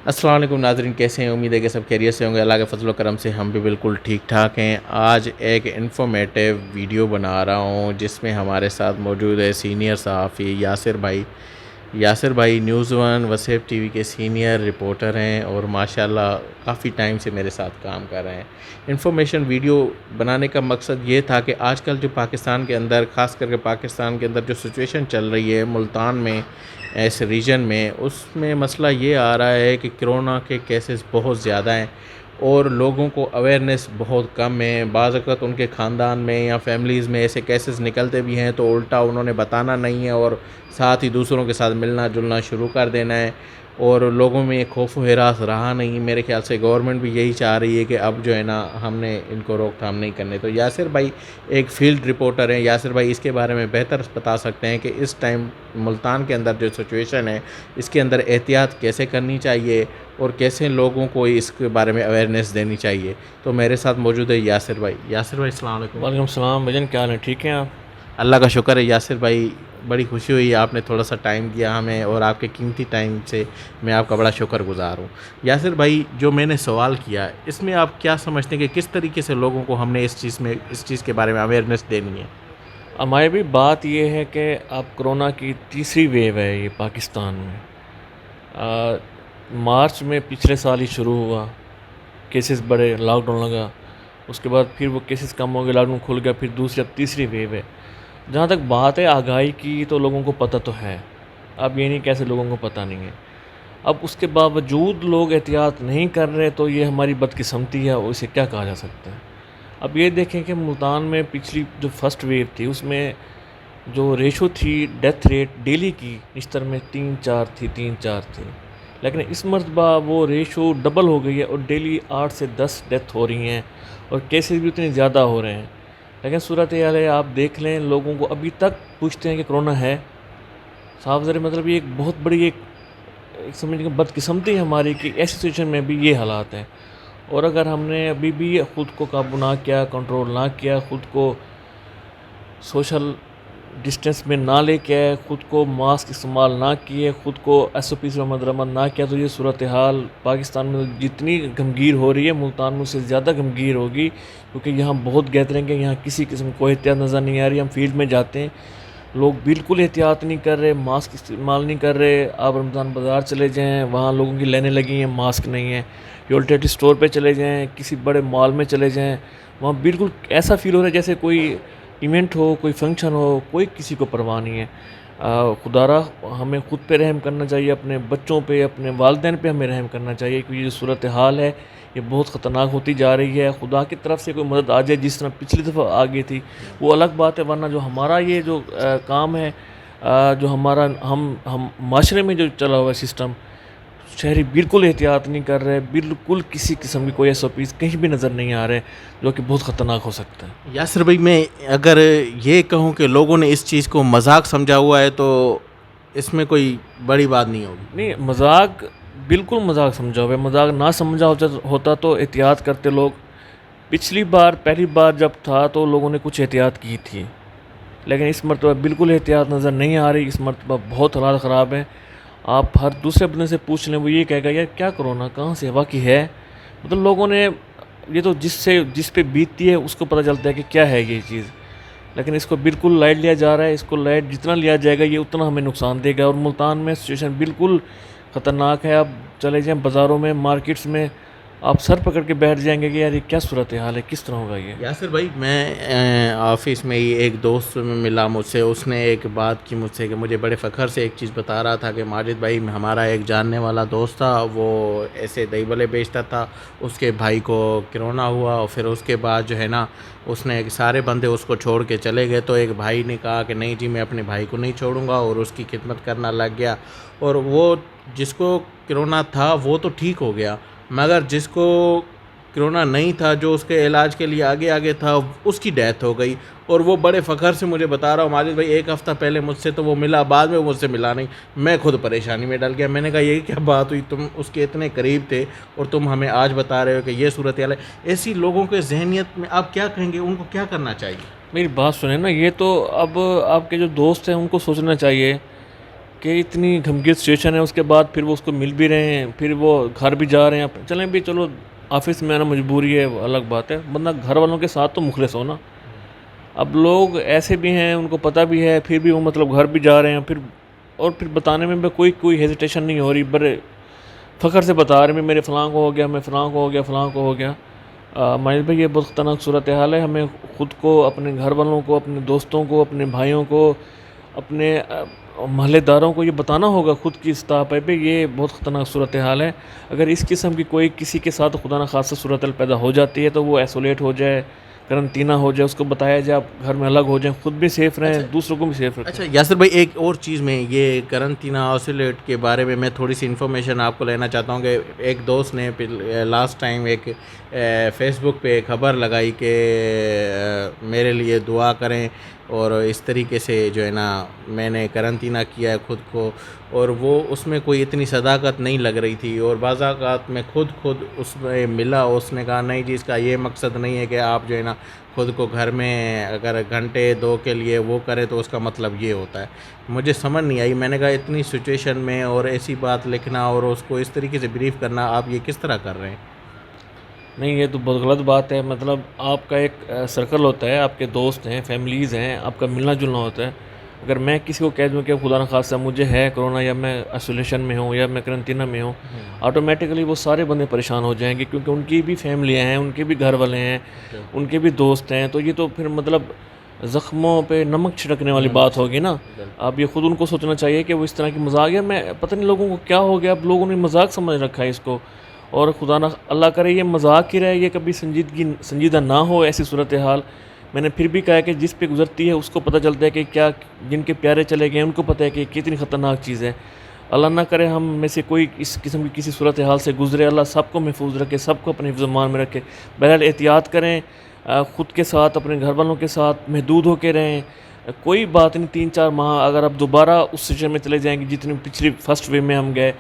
السلام علیکم ناظرین، کیسے ہیں؟ امید ہے کہ سب خیریت سے ہوں گے۔ اللہ کے فضل و کرم سے ہم بھی بالکل ٹھیک ٹھاک ہیں۔ آج ایک انفارمیٹیو ویڈیو بنا رہا ہوں جس میں ہمارے ساتھ موجود ہے سینئر صحافی یاسر بھائی۔ یاسر بھائی نیوز ون وسیب ٹی وی کے سینئر رپورٹر ہیں اور ماشاءاللہ کافی ٹائم سے میرے ساتھ کام کر رہے ہیں۔ انفارمیشن ویڈیو بنانے کا مقصد یہ تھا کہ آج کل جو پاکستان کے اندر، خاص کر کے پاکستان کے اندر جو سچویشن چل رہی ہے ملتان میں، اس ریجن میں، اس میں مسئلہ یہ آ رہا ہے کہ کرونا کے کیسز بہت زیادہ ہیں اور لوگوں کو اویئرنیس بہت کم ہے۔ بعض اوقات ان کے خاندان میں یا فیملیز میں ایسے کیسز نکلتے بھی ہیں تو الٹا انہوں نے بتانا نہیں ہے اور ساتھ ہی دوسروں کے ساتھ ملنا جلنا شروع کر دینا ہے، اور لوگوں میں خوف و ہراس رہا نہیں۔ میرے خیال سے گورنمنٹ بھی یہی چاہ رہی ہے کہ اب جو ہے نا ہم نے ان کو روک تھام نہیں کرنے۔ تو یاسر بھائی ایک فیلڈ رپورٹر ہیں، یاسر بھائی اس کے بارے میں بہتر بتا سکتے ہیں کہ اس ٹائم ملتان کے اندر جو سچویشن ہے اس کے اندر احتیاط کیسے کرنی چاہیے اور کیسے لوگوں کو اس کے بارے میں اویئرنیس دینی چاہیے۔ تو میرے ساتھ موجود ہے یاسر بھائی۔ یاسر بھائی السلام علیکم۔ وعلیکم السلام بھجن، کیا حال ہے؟ ٹھیک ہیں آپ؟ اللہ کا شکر ہے یاسر بھائی، بڑی خوشی ہوئی آپ نے تھوڑا سا ٹائم دیا ہمیں، اور آپ کے قیمتی ٹائم سے میں آپ کا بڑا شکر گزار ہوں۔ یاسر بھائی، جو میں نے سوال کیا اس میں آپ کیا سمجھتے ہیں کہ کس طریقے سے لوگوں کو ہم نے اس چیز کے بارے میں اویئرنیس دینی ہے؟ ہماری بھی بات یہ ہے کہ اب کرونا کی تیسری ویو ہے یہ پاکستان میں۔ مارچ میں پچھلے سال ہی شروع ہوا، کیسز بڑھے، لاک ڈاؤن لگا، اس کے بعد پھر وہ کیسز کم ہو گئے، لاک ڈاؤن کھل گیا، پھر دوسری اب تیسری ویو ہے۔ جہاں تک بات ہے آگاہی کی تو لوگوں کو پتہ تو ہے، اب یہ نہیں کیسے لوگوں کو پتہ نہیں ہے۔ اب اس کے باوجود لوگ احتیاط نہیں کر رہے تو یہ ہماری بدقسمتی ہے، اور اسے کیا کہا جا سکتا ہے۔ اب یہ دیکھیں کہ ملتان میں پچھلی جو فرسٹ ویو تھی اس میں جو ریشو تھی ڈیتھ ریٹ ڈیلی کی نشتر میں 3-4 تھی، لیکن اس مرتبہ وہ ریشو ڈبل ہو گئی ہے اور ڈیلی 8 سے 10 ڈیتھ ہو رہی ہیں اور کیسز بھی اتنے زیادہ ہو رہے ہیں۔ لیکن صورتحال ہے آپ دیکھ لیں، لوگوں کو ابھی تک پوچھتے ہیں کہ کرونا ہے۔ صاف ظاہر مطلب یہ ایک بہت بڑی ایک سمجھ کہ بدقسمتی ہے ہماری کہ ایسی سچویشن میں بھی یہ حالات ہیں، اور اگر ہم نے ابھی بھی خود کو قابو نہ کیا، کنٹرول نہ کیا، خود کو سوشل ڈسٹینس میں نہ لے کے آئے، خود کو ماسک استعمال نہ کیے، خود کو ایس او پی سے عمل درآمد نہ کیا، تو یہ صورتحال پاکستان میں جتنی گمگیر ہو رہی ہے ملتان میں اس سے زیادہ گمگیر ہوگی، کیونکہ یہاں بہت گیدرنگ ہے، یہاں کسی قسم کو احتیاط نظر نہیں آ رہی۔ ہم فیلڈ میں جاتے ہیں، لوگ بالکل احتیاط نہیں کر رہے، ماسک استعمال نہیں کر رہے۔ آپ رمضان بازار چلے جائیں، وہاں لوگوں کی لائنیں لگی ہیں، ماسک نہیں ہیں۔ یولٹیٹی اسٹور پہ چلے جائیں، کسی بڑے مال میں چلے جائیں، وہاں بالکل ایسا فیل ہو رہا ہے جیسے کوئی ایونٹ ہو، کوئی فنکشن ہو، کوئی کسی کو پرواہ نہیں ہے۔ خدا را ہمیں خود پہ رحم کرنا چاہیے، اپنے بچوں پہ، اپنے والدین پہ ہمیں رحم کرنا چاہیے، کیونکہ یہ جو صورتحال ہے یہ بہت خطرناک ہوتی جا رہی ہے۔ خدا کی طرف سے کوئی مدد آ جائے جس طرح پچھلی دفعہ آ گئی تھی وہ الگ بات ہے، ورنہ جو ہمارا یہ جو کام ہے، جو ہمارا ہم معاشرے میں جو چلا ہوا ہے سسٹم، شہری بالکل احتیاط نہیں کر رہے، بالکل کسی قسم کی کوئی ایس او پیز کہیں بھی نظر نہیں آ رہے، جو کہ بہت خطرناک ہو سکتا ہے۔ یاسر بھائی، میں اگر یہ کہوں کہ لوگوں نے اس چیز کو مذاق سمجھا ہوا ہے تو اس میں کوئی بڑی بات نہیں ہوگی۔ نہیں، مذاق بالکل مذاق سمجھا ہوا ہے۔ مذاق نہ سمجھا ہوتا تو احتیاط کرتے لوگ۔ پچھلی بار پہلی بار جب تھا تو لوگوں نے کچھ احتیاط کی تھی، لیکن اس مرتبہ بالکل احتیاط نظر نہیں آ رہی۔ اس مرتبہ بہت حالات خراب ہیں۔ آپ ہر دوسرے بندے سے پوچھ لیں، وہ یہ کہے گا یار کیا کرونا کہاں سے واقعی ہے۔ مطلب لوگوں نے یہ تو جس پہ بیتتی ہے اس کو پتہ چلتا ہے کہ کیا ہے یہ چیز، لیکن اس کو بالکل لائٹ لیا جا رہا ہے۔ اس کو لائٹ جتنا لیا جائے گا یہ اتنا ہمیں نقصان دے گا، اور ملتان میں سچویشن بالکل خطرناک ہے۔ آپ چلے جائیں بازاروں میں، مارکیٹس میں، آپ سر پکڑ کے بیٹھ جائیں گے کہ یار یہ کیا صورتحال ہے، کس طرح ہوگا یہ۔ یاسر بھائی، میں آفس میں ہی ایک دوست میں ملا مجھ سے، اس نے ایک بات کی مجھ سے کہ مجھے بڑے فخر سے ایک چیز بتا رہا تھا کہ ماجد بھائی، ہمارا ایک جاننے والا دوست تھا، وہ ایسے دہی بلے بیچتا تھا، اس کے بھائی کو کرونا ہوا، اور پھر اس کے بعد جو ہے نا اس نے سارے بندے اس کو چھوڑ کے چلے گئے، تو ایک بھائی نے کہا کہ نہیں جی میں اپنے بھائی کو نہیں چھوڑوں گا، اور اس کی خدمت کرنا لگ گیا، اور وہ جس کو کرونا تھا وہ تو ٹھیک ہو گیا، مگر جس کو کرونا نہیں تھا، جو اس کے علاج کے لیے آگے تھا، اس کی ڈیتھ ہو گئی۔ اور وہ بڑے فخر سے مجھے بتا رہا ہوں، ماجد بھائی ایک ہفتہ پہلے مجھ سے تو وہ ملا، بعد میں وہ مجھ سے ملا نہیں، میں خود پریشانی میں ڈل گیا۔ میں نے کہا یہ کیا بات ہوئی، تم اس کے اتنے قریب تھے اور تم ہمیں آج بتا رہے ہو کہ یہ صورتحال ہے۔ ایسی لوگوں کے ذہنیت میں آپ کیا کہیں گے، ان کو کیا کرنا چاہیے؟ میری بات سنیں نا، یہ تو اب آپ کے جو دوست ہیں ان کو سوچنا چاہیے کہ اتنی گھمگیر سچویشن ہے، اس کے بعد پھر وہ اس کو مل بھی رہے ہیں، پھر وہ گھر بھی جا رہے ہیں. چلیں بھی چلو آفس میں آنا مجبوری ہے، وہ الگ بات ہے، بندہ گھر والوں کے ساتھ تو مخلص ہو نا. اب لوگ ایسے بھی ہیں، ان کو پتہ بھی ہے، پھر بھی وہ مطلب گھر بھی جا رہے ہیں، پھر بتانے میں بھی کوئی ہیزیٹیشن نہیں ہو رہی، بڑے فخر سے بتا رہے ہیں میرے فلاں کو ہو گیا، میں فلاں کو ہو گیا، فلاں کو ہو گیا. ماجد بھائی یہ بہت خطرناک صورتحال ہے. ہمیں خود کو، اپنے گھر والوں کو، اپنے دوستوں کو، اپنے بھائیوں کو، اپنے محلے داروں کو یہ بتانا ہوگا خود کی اصلاح پہ یہ بہت خطرناک صورتحال ہے. اگر اس قسم کی کوئی کسی کے ساتھ خدا نخواستہ صورتحال پیدا ہو جاتی ہے تو وہ ایسولیٹ ہو جائے، کرنٹینہ ہو جائے، اس کو بتایا جائے آپ گھر میں الگ ہو جائیں، خود بھی سیف رہیں، دوسروں کو بھی سیف رکھیں. اچھا یاسر بھائی، ایک اور چیز میں یہ کرنٹینہ آسولیٹ کے بارے میں تھوڑی سی انفارمیشن آپ کو لینا چاہتا ہوں کہ ایک دوست نے لاسٹ ٹائم ایک فیس بک پہ خبر لگائی کہ میرے لیے دعا کریں، اور اس طریقے سے جو ہے نا میں نے کرنٹینہ کیا ہے خود کو، اور وہ اس میں کوئی اتنی صداقت نہیں لگ رہی تھی، اور بعض اوقات میں خود اس میں ملا، اس نے کہا نہیں جی اس کا یہ مقصد نہیں ہے کہ آپ جو ہے نا خود کو گھر میں اگر گھنٹے 2 کے لیے وہ کرے تو اس کا مطلب یہ ہوتا ہے. مجھے سمجھ نہیں آئی، میں نے کہا اتنی سچویشن میں اور ایسی بات لکھنا اور اس کو اس طریقے سے بریف کرنا، آپ یہ کس طرح کر رہے ہیں؟ نہیں، یہ تو بہت غلط بات ہے. مطلب آپ کا ایک سرکل ہوتا ہے، آپ کے دوست ہیں، فیملیز ہیں، آپ کا ملنا جلنا ہوتا ہے. اگر میں کسی کو کہہ دوں کہ خدا نخواستہ مجھے ہے کرونا، یا میں آئسولیشن میں ہوں، یا میں کرنٹینہ میں ہوں، آٹومیٹکلی وہ سارے بندے پریشان ہو جائیں گے، کیونکہ ان کی بھی فیملیاں ہیں، ان کے بھی گھر والے ہیں، ان کے بھی دوست ہیں. تو یہ تو پھر مطلب زخموں پہ نمک چھڑکنے والی بات ہوگی نا. اب یہ خود ان کو سوچنا چاہیے کہ وہ اس طرح کی مذاق ہے. میں پتہ نہیں لوگوں کو کیا ہو گیا، اب لوگوں نے مذاق سمجھ رکھا ہے اس کو، اور خدا نہ اللہ کرے یہ مذاق ہی رہے، یہ کبھی سنجیدہ نہ ہو ایسی صورتحال. میں نے پھر بھی کہا کہ جس پہ گزرتی ہے اس کو پتہ چلتا ہے کہ کیا، جن کے پیارے چلے گئے ان کو پتہ ہے کہ کتنی خطرناک چیز ہے. اللہ نہ کرے ہم میں سے کوئی اس قسم کی کسی صورتحال سے گزرے. اللہ سب کو محفوظ رکھے، سب کو اپنے حفظ و امان میں رکھے. بہرحال احتیاط کریں، خود کے ساتھ، اپنے گھر والوں کے ساتھ محدود ہو کے رہیں. کوئی بات نہیں، 3-4 ماہ اگر آپ دوبارہ اس سچویشن میں چلے جائیں گے جتنی پچھلی فرسٹ ویو میں ہم گئے،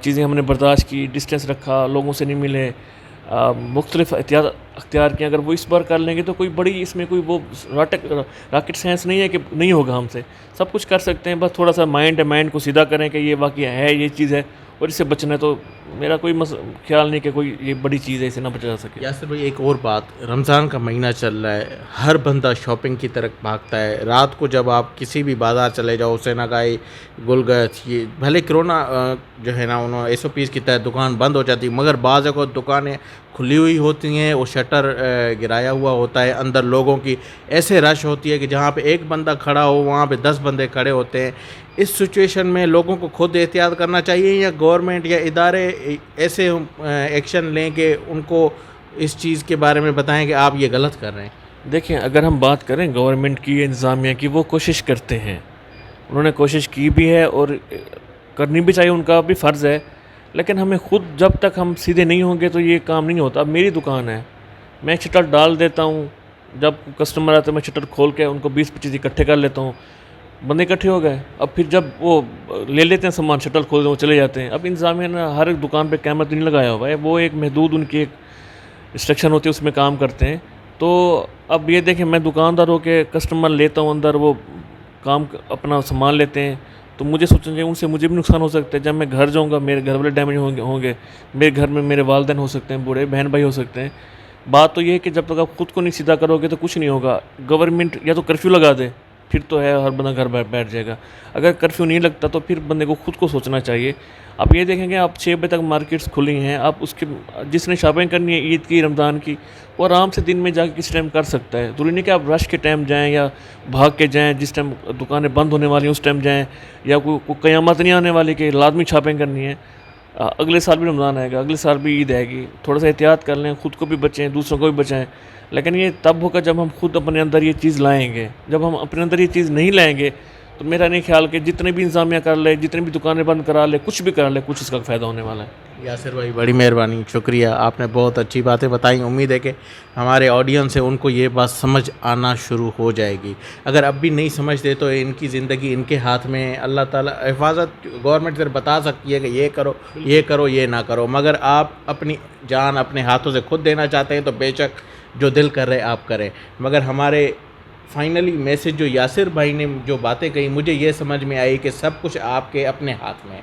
چیزیں ہم نے برداشت کی، ڈسٹینس رکھا، لوگوں سے نہیں ملے، مختلف احتیاط اختیار کیں، اگر وہ اس بار کر لیں گے تو کوئی بڑی اس میں کوئی وہ راکٹ سائنس نہیں ہے کہ نہیں ہوگا. ہم سے سب کچھ کر سکتے ہیں، بس تھوڑا سا مائنڈ کو سیدھا کریں کہ یہ واقعہ ہے، یہ چیز ہے، اور اس سے بچنا ہے. تو میرا کوئی خیال نہیں کہ کوئی یہ بڑی چیز ہے، اسے نہ بچا جا سکے. یاسر بھائی ایک اور بات، رمضان کا مہینہ چل رہا ہے، ہر بندہ شاپنگ کی طرف بھاگتا ہے. رات کو جب آپ کسی بھی بازار چلے جاؤ، حسین آگائی، گلگت، یہ بھلے کرونا جو ہے نا انہوں SOPs کی تحت دکان بند ہو جاتی، مگر بعض اوقات دکانیں کھلی ہوئی ہوتی ہیں، وہ شٹر گرایا ہوا ہوتا ہے، اندر لوگوں کی ایسے رش ہوتی ہے کہ جہاں پہ ایک بندہ کھڑا ہو وہاں پہ 10 بندے کھڑے ہوتے ہیں. اس سچویشن میں لوگوں کو خود احتیاط کرنا چاہیے، یا گورنمنٹ یا ادارے ایسے ایکشن لیں کہ ان کو اس چیز کے بارے میں بتائیں کہ آپ یہ غلط کر رہے ہیں؟ دیکھیں، اگر ہم بات کریں گورنمنٹ کی، انتظامیہ کی، وہ کوشش کرتے ہیں، انہوں نے کوشش کی بھی ہے اور کرنی بھی چاہیے، ان کا بھی فرض ہے. لیکن ہمیں خود جب تک ہم سیدھے نہیں ہوں گے تو یہ کام نہیں ہوتا. اب میری دکان ہے، میں شٹر ڈال دیتا ہوں، جب کسٹمر آتے ہیں میں شٹر کھول کے ان کو 20-25 اکٹھے کر لیتا ہوں، بندے اکٹھے ہو گئے. اب پھر جب وہ لے لیتے ہیں سامان، شٹر کھول دیں، وہ چلے جاتے ہیں. اب انتظامیہ نے ہر ایک دکان پہ کیمرہ تو نہیں لگایا ہوا ہے، وہ ایک محدود ان کی ایک انسٹرکشن ہوتی ہے، اس میں کام کرتے ہیں. تو اب یہ دیکھیں، میں دکاندار ہو کے کسٹمر لیتا ہوں اندر، وہ کام اپنا سامان لیتے ہیں، تو مجھے سوچنا چاہیے ان سے مجھے بھی نقصان ہو سکتا ہے. جب میں گھر جاؤں گا میرے گھر والے ڈیمیج ہوں گے، میرے گھر میں میرے والدین ہو سکتے ہیں، بوڑھے بہن بھائی ہو سکتے ہیں. بات تو یہ ہے کہ جب تک آپ خود کو نہیں سیدھا کرو گے تو کچھ نہیں ہوگا. گورنمنٹ یا تو کرفیو لگا دے، پھر تو ہے ہر بندہ گھر بیٹھ جائے گا. اگر کرفیو نہیں لگتا تو پھر بندے کو خود کو سوچنا چاہیے. آپ یہ دیکھیں گے، آپ 6 بجے تک مارکیٹس کھلی ہیں، آپ اس کے جس نے شاپنگ کرنی ہے عید کی، رمضان کی، وہ آرام سے دن میں جا کے کس ٹائم کر سکتا ہے. ضروری نہیں کہ آپ رش کے ٹائم جائیں یا بھاگ کے جائیں، جس ٹائم دکانیں بند ہونے والی ہیں اس ٹائم جائیں، یا کوئی قیامت نہیں آنے والی کہ لازمی شاپنگ کرنی ہے. اگلے سال بھی رمضان آئے گا، اگلے سال بھی عید آئے گی. تھوڑا سا احتیاط کر لیں، خود کو بھی بچیں، دوسروں کو بھی بچائیں. لیکن یہ تب ہوگا جب ہم خود اپنے اندر یہ چیز لائیں گے. جب ہم اپنے اندر یہ چیز نہیں لائیں گے تو میرا نہیں خیال کہ جتنے بھی انتظامیہ کر لے، جتنی بھی دکانیں بند کرا لے، کچھ بھی کر لے، کچھ اس کا فائدہ ہونے والا ہے. یاسر بھائی بڑی مہربانی، شکریہ، آپ نے بہت اچھی باتیں بتائیں. امید ہے کہ ہمارے آڈینس سے ان کو یہ بات سمجھ آنا شروع ہو جائے گی. اگر اب بھی نہیں سمجھتے تو ان کی زندگی ان کے ہاتھ میں. اللہ تعالیٰ حفاظت گورنمنٹ پھر بتا سکتی ہے کہ یہ کرو، یہ کرو، یہ نہ کرو، مگر آپ اپنی جان اپنے ہاتھوں سے خود دینا چاہتے ہیں تو بے شک جو دل کر رہے آپ کریں. مگر ہمارے فائنلی میسج جو یاسر بھائی نے جو باتیں کہی مجھے یہ سمجھ میں آئی کہ سب کچھ آپ کے اپنے ہاتھ میں ہے.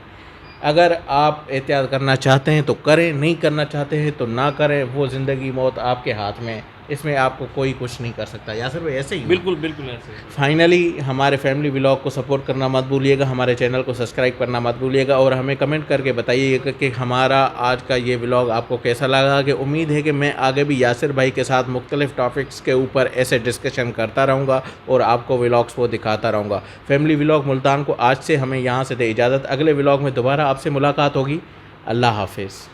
اگر آپ احتیاط کرنا چاہتے ہیں تو کریں, نہیں کرنا چاہتے ہیں تو نہ کریں. وہ زندگی موت آپ کے ہاتھ میں ہے, اس میں آپ کو کوئی کچھ نہیں کر سکتا. یاسر بھائی ایسے ہی بالکل بالکل ایسے. فائنلی ہمارے فیملی ولاگ کو سپورٹ کرنا مت بھولیے گا, ہمارے چینل کو سبسکرائب کرنا مت بھولیے گا, اور ہمیں کمنٹ کر کے بتائیے گا کہ ہمارا آج کا یہ ولاگ آپ کو کیسا لگا. کہ امید ہے کہ میں آگے بھی یاسر بھائی کے ساتھ مختلف ٹاپکس کے اوپر ایسے ڈسکشن کرتا رہوں گا اور آپ کو ولاگس وہ دکھاتا رہوں گا. فیملی ولاگ ملتان کو آج سے ہمیں یہاں سے دے اجازت. اگلے ولاگ میں دوبارہ آپ سے ملاقات ہوگی. اللہ حافظ.